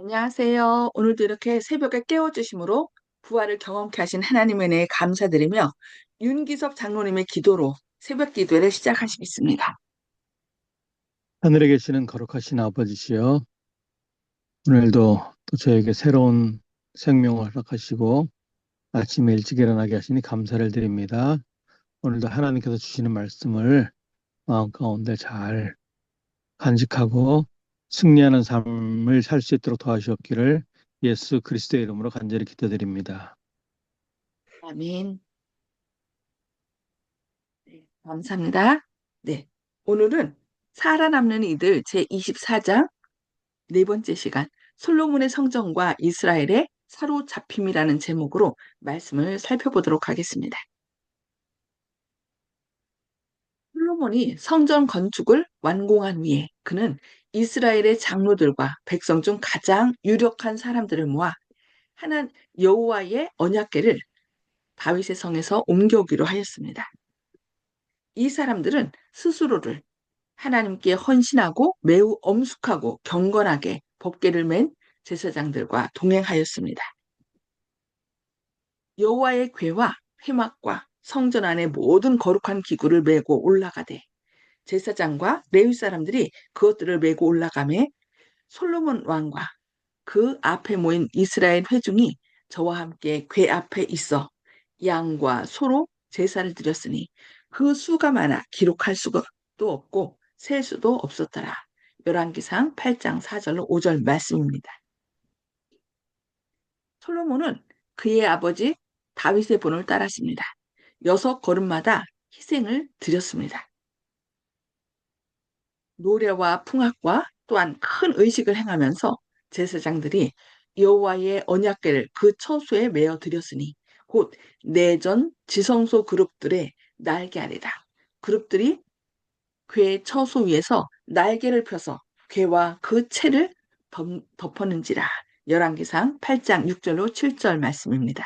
안녕하세요. 오늘도 이렇게 새벽에 깨워주심으로 부활을 경험케 하신 하나님의 은혜에 감사드리며 윤기섭 장로님의 기도로 새벽 기도를 시작하시겠습니다. 하늘에 계시는 거룩하신 아버지시여, 오늘도 또 저에게 새로운 생명을 허락하시고 아침에 일찍 일어나게 하시니 감사를 드립니다. 오늘도 하나님께서 주시는 말씀을 마음 가운데 잘 간직하고 승리하는 삶을 살 수 있도록 도와주옵기를 예수 그리스도의 이름으로 간절히 기도드립니다. 아멘. 네, 감사합니다. 네, 오늘은 살아남는 이들 제24장 네 번째 시간 솔로몬의 성전과 이스라엘의 사로잡힘이라는 제목으로 말씀을 살펴보도록 하겠습니다. 솔로몬이 성전 건축을 완공한 후에 그는 이스라엘의 장로들과 백성 중 가장 유력한 사람들을 모아 하나 여호와의 언약궤를 다윗의 성에서 옮겨오기로 하였습니다. 이 사람들은 스스로를 하나님께 헌신하고 매우 엄숙하고 경건하게 법궤를 맨 제사장들과 동행하였습니다. 여호와의 궤와 회막과 성전 안의 모든 거룩한 기구를 메고 올라가되 제사장과 레위 사람들이 그것들을 메고 올라가매 솔로몬 왕과 그 앞에 모인 이스라엘 회중이 저와 함께 궤 앞에 있어 양과 소로 제사를 드렸으니 그 수가 많아 기록할 수도 없고 셀 수도 없었더라. 열왕기상 8장 4절로 5절 말씀입니다. 솔로몬은 그의 아버지 다윗의 본을 따랐습니다. 6걸음마다 희생을 드렸습니다. 노래와 풍악과 또한 큰 의식을 행하면서 제사장들이 여호와의 언약궤를 그 처소에 메어 드렸으니 곧 내전 지성소 그룹들의 날개 아래다. 그룹들이 궤 처소 위에서 날개를 펴서 궤와 그 채를 덮었는지라. 열왕기상 8장 6절로 7절 말씀입니다.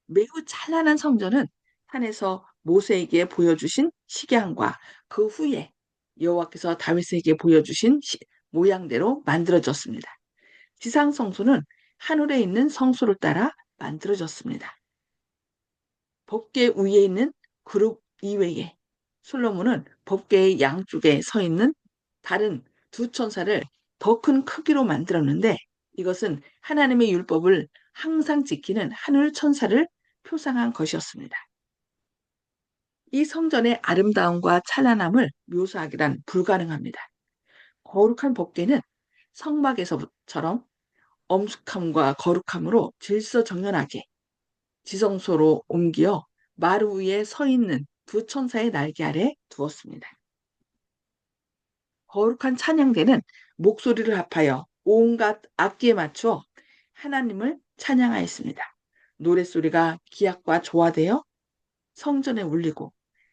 매우 찬란한 성전은 산에서 모세에게 보여주신 식양과 그 후에 여호와께서 다윗에게 보여주신 모양대로 만들어졌습니다. 지상 성소는 하늘에 있는 성소를 따라 만들어졌습니다. 법궤 위에 있는 그룹 이외에 솔로몬은 법궤의 양쪽에 서 있는 다른 두 천사를 더 큰 크기로 만들었는데 이것은 하나님의 율법을 항상 지키는 하늘 천사를 표상한 것이었습니다. 이 성전의 아름다움과 찬란함을 묘사하기란 불가능합니다. 거룩한 법궤는 성막에서처럼 엄숙함과 거룩함으로 질서정연하게 지성소로 옮겨 마루 위에 서 있는 두 천사의 날개 아래 두었습니다. 거룩한 찬양대는 목소리를 합하여 온갖 악기에 맞추어 하나님을 찬양하였습니다. 노랫소리가 기악과 조화되어 성전에 울리고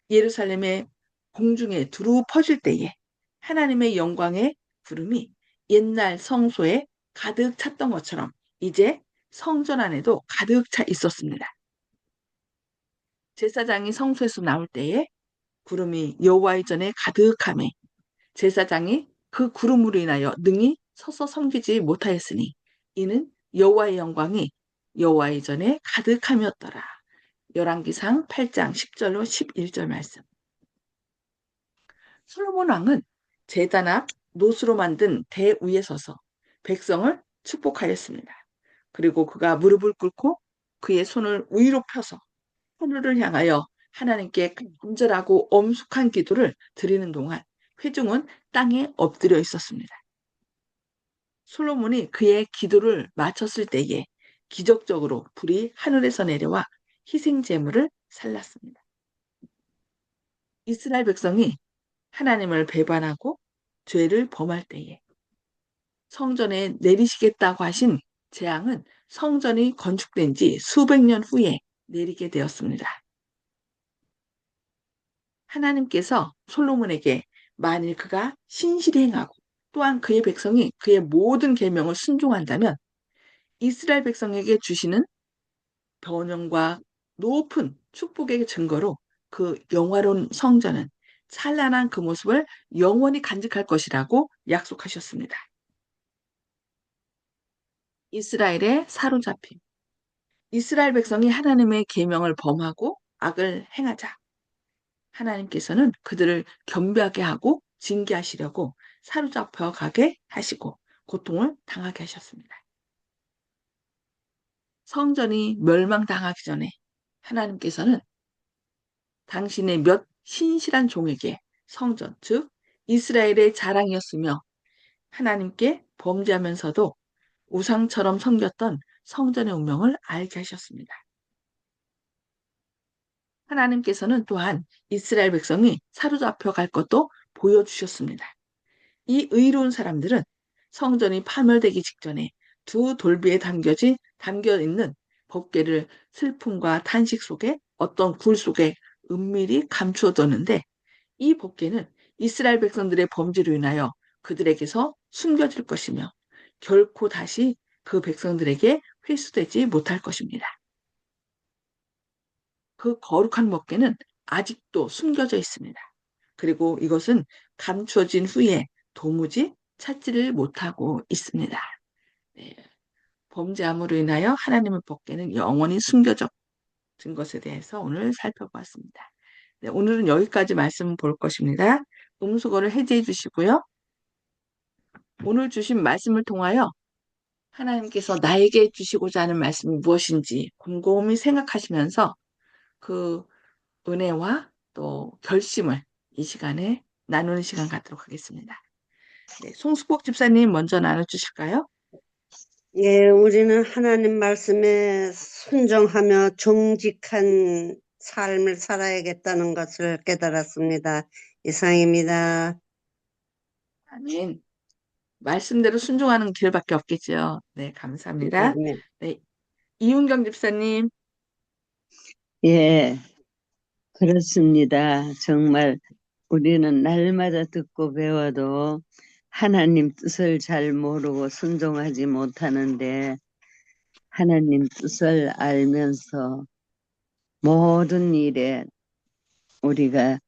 예루살렘의 공중에 두루 퍼질 때에 하나님의 영광의 구름이 옛날 성소에 가득 찼던 것처럼 이제 성전 안에도 가득 차 있었습니다. 제사장이 성소에서 나올 때에 구름이 여호와의 전에 가득함에 제사장이 그 구름으로 인하여 능히 서서 섬기지 못하였으니 이는 여호와의 영광이 여호와의 전에 가득함이었더라. 열왕기상 8장 10절로 11절 말씀. 솔로몬 왕은 제단 앞 노수로 만든 대 위에 서서 백성을 축복하였습니다. 그리고 그가 무릎을 꿇고 그의 손을 위로 펴서 하늘을 향하여 하나님께 간절하고 엄숙한 기도를 드리는 동안 회중은 땅에 엎드려 있었습니다. 솔로몬이 그의 기도를 마쳤을 때에 기적적으로 불이 하늘에서 내려와 희생 제물을 살랐습니다. 이스라엘 백성이 하나님을 배반하고 죄를 범할 때에 성전에 내리시겠다고 하신 재앙은 성전이 건축된 지 수백 년 후에 내리게 되었습니다. 하나님께서 솔로몬에게 만일 그가 신실히 행하고 또한 그의 백성이 그의 모든 계명을 순종한다면 이스라엘 백성에게 주시는 번영과 높은 축복의 증거로 그 영화로운 성전은 찬란한 그 모습을 영원히 간직할 것이라고 약속하셨습니다. 이스라엘에 사로잡힘. 이스라엘 백성이 하나님의 계명을 범하고 악을 행하자. 하나님께서는 그들을 겸비하게 하고 징계하시려고 사로잡혀 가게 하시고 고통을 당하게 하셨습니다. 성전이 멸망당하기 전에 하나님께서는 당신의 몇 신실한 종에게 성전, 즉 이스라엘의 자랑이었으며 하나님께 범죄하면서도 우상처럼 섬겼던 성전의 운명을 알게 하셨습니다. 하나님께서는 또한 이스라엘 백성이 사로잡혀 갈 것도 보여주셨습니다. 이 의로운 사람들은 성전이 파멸되기 직전에 두 돌비에 담겨 있는 법궤를 슬픔과 탄식 속에 어떤 굴 속에 은밀히 감추어뒀는데 이 법궤는 이스라엘 백성들의 범죄로 인하여 그들에게서 숨겨질 것이며 결코 다시 그 백성들에게 회수되지 못할 것입니다. 그 거룩한 법궤는 아직도 숨겨져 있습니다. 그리고 이것은 감추어진 후에 도무지 찾지를 못하고 있습니다. 네. 범죄함으로 인하여 하나님의 법궤는 영원히 숨겨진 것에 대해서 오늘 살펴보았습니다. 네, 오늘은 여기까지 말씀 볼 것입니다. 음수거를 해제해 주시고요. 오늘 주신 말씀을 통하여 하나님께서 나에게 주시고자 하는 말씀이 무엇인지 곰곰이 생각하시면서 그 은혜와 또 결심을 이 시간에 나누는 시간 갖도록 하겠습니다. 네, 송수복 집사님 먼저 나눠주실까요? 예, 우리는 하나님 말씀에 순종하며 정직한 삶을 살아야겠다는 것을 깨달았습니다. 이상입니다. 아멘. 말씀대로 순종하는 길밖에 없겠죠. 네, 감사합니다. 네. 네, 이윤경 집사님. 예, 그렇습니다. 정말 우리는 날마다 듣고 배워도 하나님 뜻을 잘 모르고 순종하지 못하는데 하나님 뜻을 알면서 모든 일에 우리가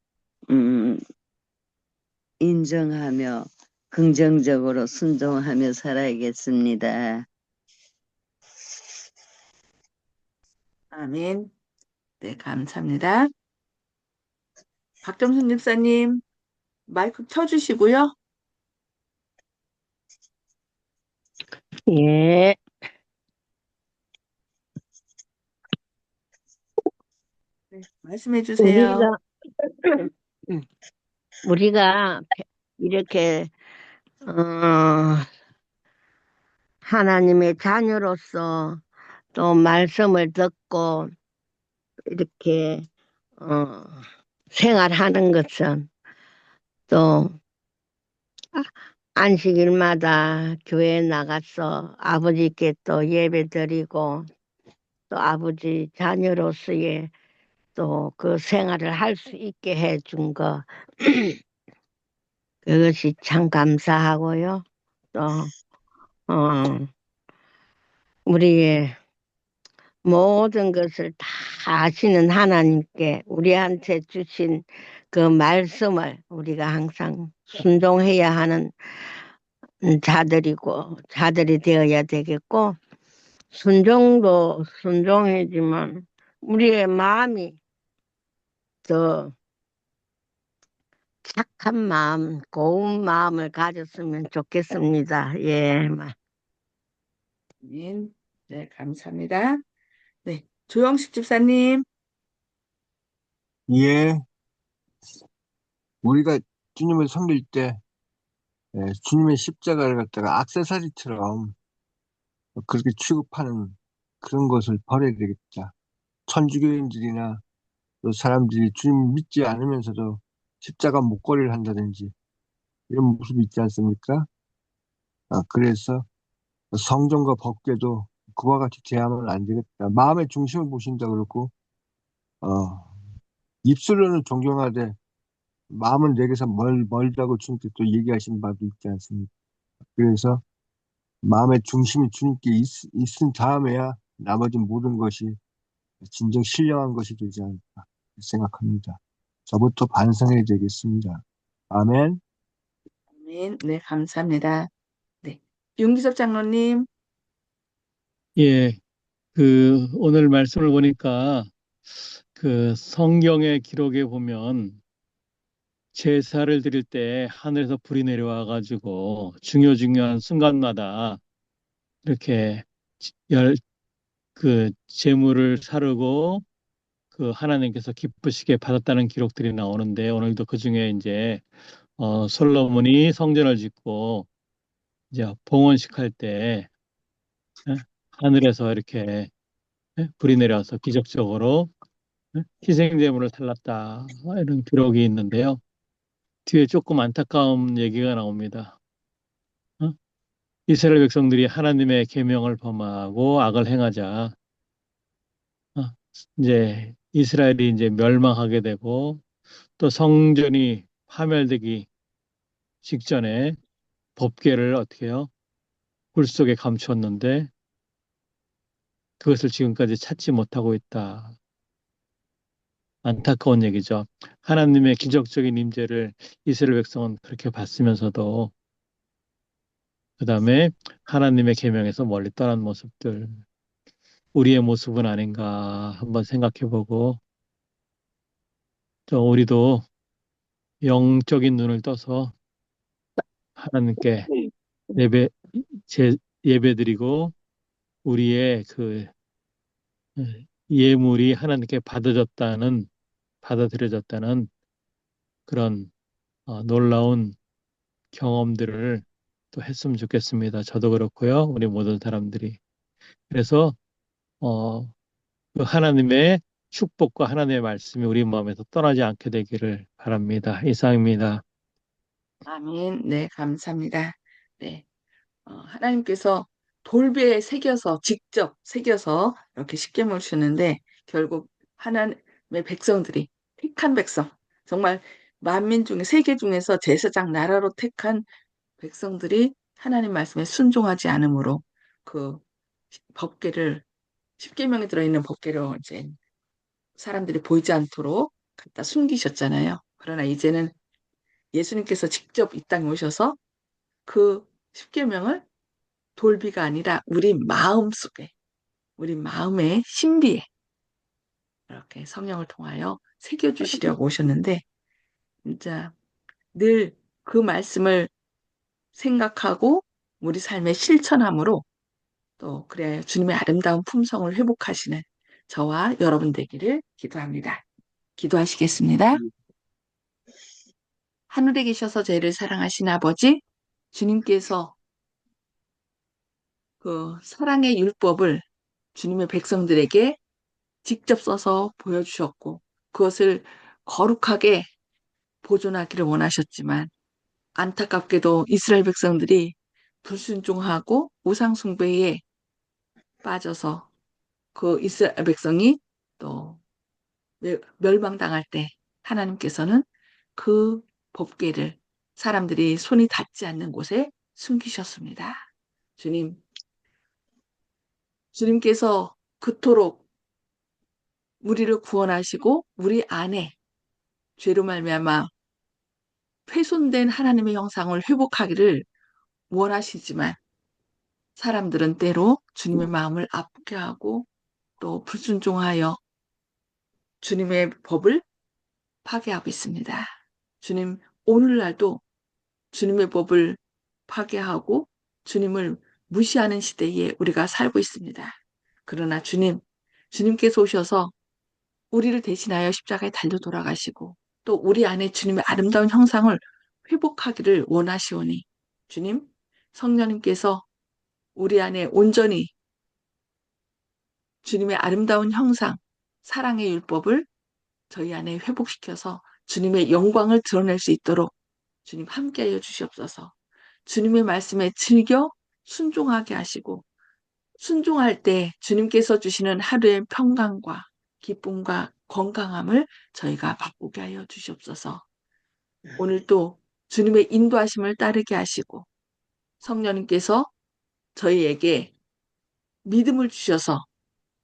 인정하며 긍정적으로 순종하며 살아야겠습니다. 아멘. 네, 감사합니다. 박정순 집사님, 마이크 켜주시고요. 예, 네, 말씀해 주세요. 우리가 이렇게, 하나님의 자녀로서 또 말씀을 듣고 이렇게, 어, 생활하는 것은 또 안식일마다 교회에 나가서 아버지께 또 예배 드리고 또 아버지 자녀로서의 또 그 생활을 할 수 있게 해준 거, 그것이 참 감사하고요. 또, 우리의 모든 것을 다 아시는 하나님께 우리한테 주신 그 말씀을 우리가 항상 순종해야 하는 자들이 되어야 되겠고, 순종도 순종이지만 우리의 마음이 더 착한 마음, 고운 마음을 가졌으면 좋겠습니다. 예. 아멘. 네, 감사합니다. 네, 조영식 집사님. 예, 우리가 주님을 섬길 때 주님의 십자가를 갖다가 액세서리처럼 그렇게 취급하는 그런 것을 버려야 되겠다. 천주교인들이나 또 사람들이 주님 믿지 않으면서도 십자가 목걸이를 한다든지 이런 모습이 있지 않습니까? 그래서 성전과 법궤도 그와 같이 대하면 안 되겠다. 마음의 중심을 보신다 그러고 어, 입술로는 존경하되 마음은 내게서 멀다고 주님께 또 얘기하신 바도 있지 않습니까? 그래서 마음의 중심이 주님께 있은 다음에야 나머지 모든 것이 진정 신령한 것이 되지 않을까 생각합니다. 저부터 반성해야 되겠습니다. 아멘. 아멘. 네, 감사합니다. 네, 윤기섭 장로님. 예, 오늘 말씀을 보니까 그 성경의 기록에 보면 제사를 드릴 때 하늘에서 불이 내려와 가지고 중요한 순간마다 이렇게 열, 제물을 사르고 하나님께서 기쁘시게 받았다는 기록들이 나오는데 오늘도 그 중에 이제 솔로몬이 성전을 짓고 이제 봉헌식 할 때 하늘에서 이렇게 불이 내려와서 기적적으로 희생 제물을 살랐다 이런 기록이 있는데요. 뒤에 조금 안타까운 얘기가 나옵니다. 어? 이스라엘 백성들이 하나님의 계명을 범하고 악을 행하자 어, 이제 이스라엘이 이제 멸망하게 되고 또 성전이 파멸되기 직전에 법궤를 어떻게 해요? 굴 속에 감추었는데 그것을 지금까지 찾지 못하고 있다. 안타까운 얘기죠. 하나님의 기적적인 임재를 이스라엘 백성은 그렇게 봤으면서도 그 다음에 하나님의 계명에서 멀리 떠난 모습들, 우리의 모습은 아닌가 한번 생각해보고 또 우리도 영적인 눈을 떠서 하나님께 예배 예배드리고 우리의 예물이 하나님께 받아들여졌다는 그런 놀라운 경험들을 또 했으면 좋겠습니다. 저도 그렇고요. 우리 모든 사람들이. 그래서 어, 그 하나님의 축복과 하나님의 말씀이 우리 마음에서 떠나지 않게 되기를 바랍니다. 이상입니다. 아멘. 네, 감사합니다. 네. 하나님께서 돌배에 새겨서 직접 새겨서 이렇게 십계명을 주는데 결국 하나님의 백성들이 택한 백성 정말 만민 중에 세계 중에서 제사장 나라로 택한 백성들이 하나님 말씀에 순종하지 않으므로 그 법궤를 십계명에 들어있는 법궤를 이제 사람들이 보이지 않도록 갖다 숨기셨잖아요. 그러나 이제는 예수님께서 직접 이 땅에 오셔서 그 십계명을 돌비가 아니라 우리 마음 속에, 우리 마음의 신비에 이렇게 성령을 통하여 새겨주시려고 오셨는데, 진짜 늘 그 말씀을 생각하고 우리 삶에 실천함으로 또 그래야 주님의 아름다운 품성을 회복하시는 저와 여러분 되기를 기도합니다. 기도하시겠습니다. 하늘에 계셔서 저희를 사랑하신 아버지, 주님께서 그 사랑의 율법을 주님의 백성들에게 직접 써서 보여주셨고 그것을 거룩하게 보존하기를 원하셨지만 안타깝게도 이스라엘 백성들이 불순종하고 우상숭배에 빠져서 그 이스라엘 백성이 또 멸망당할 때 하나님께서는 그 법궤를 사람들이 손이 닿지 않는 곳에 숨기셨습니다. 주님, 주님께서 그토록 우리를 구원하시고 우리 안에 죄로 말미암아 훼손된 하나님의 형상을 회복하기를 원하시지만 사람들은 때로 주님의 마음을 아프게 하고 또 불순종하여 주님의 법을 파괴하고 있습니다. 주님, 오늘날도 주님의 법을 파괴하고 주님을 무시하는 시대에 우리가 살고 있습니다. 그러나 주님, 주님께서 오셔서 우리를 대신하여 십자가에 달려 돌아가시고 또 우리 안에 주님의 아름다운 형상을 회복하기를 원하시오니 주님, 성령님께서 우리 안에 온전히 주님의 아름다운 형상, 사랑의 율법을 저희 안에 회복시켜서 주님의 영광을 드러낼 수 있도록 주님 함께하여 주시옵소서. 주님의 말씀에 즐겨 순종하게 하시고 순종할 때 주님께서 주시는 하루의 평강과 기쁨과 건강함을 저희가 바꾸게 하여 주시옵소서. 오늘도 주님의 인도하심을 따르게 하시고 성령님께서 저희에게 믿음을 주셔서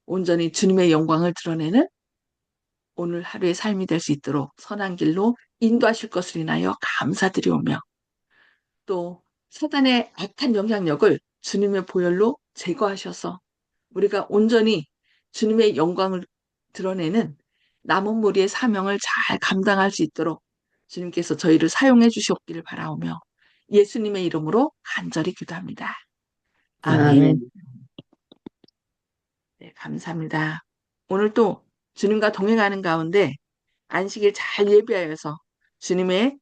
온전히 주님의 영광을 드러내는 오늘 하루의 삶이 될 수 있도록 선한 길로 인도하실 것을 인하여 감사드리오며 또 사단의 악한 영향력을 주님의 보혈로 제거하셔서 우리가 온전히 주님의 영광을 드러내는 남은 무리의 사명을 잘 감당할 수 있도록 주님께서 저희를 사용해 주시옵기를 바라오며 예수님의 이름으로 간절히 기도합니다. 아멘. 아멘. 네, 감사합니다. 오늘 또 주님과 동행하는 가운데 안식일 잘 예비하여서 주님의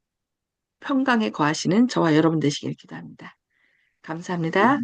평강에 거하시는 저와 여러분 되시길 기도합니다. 감사합니다.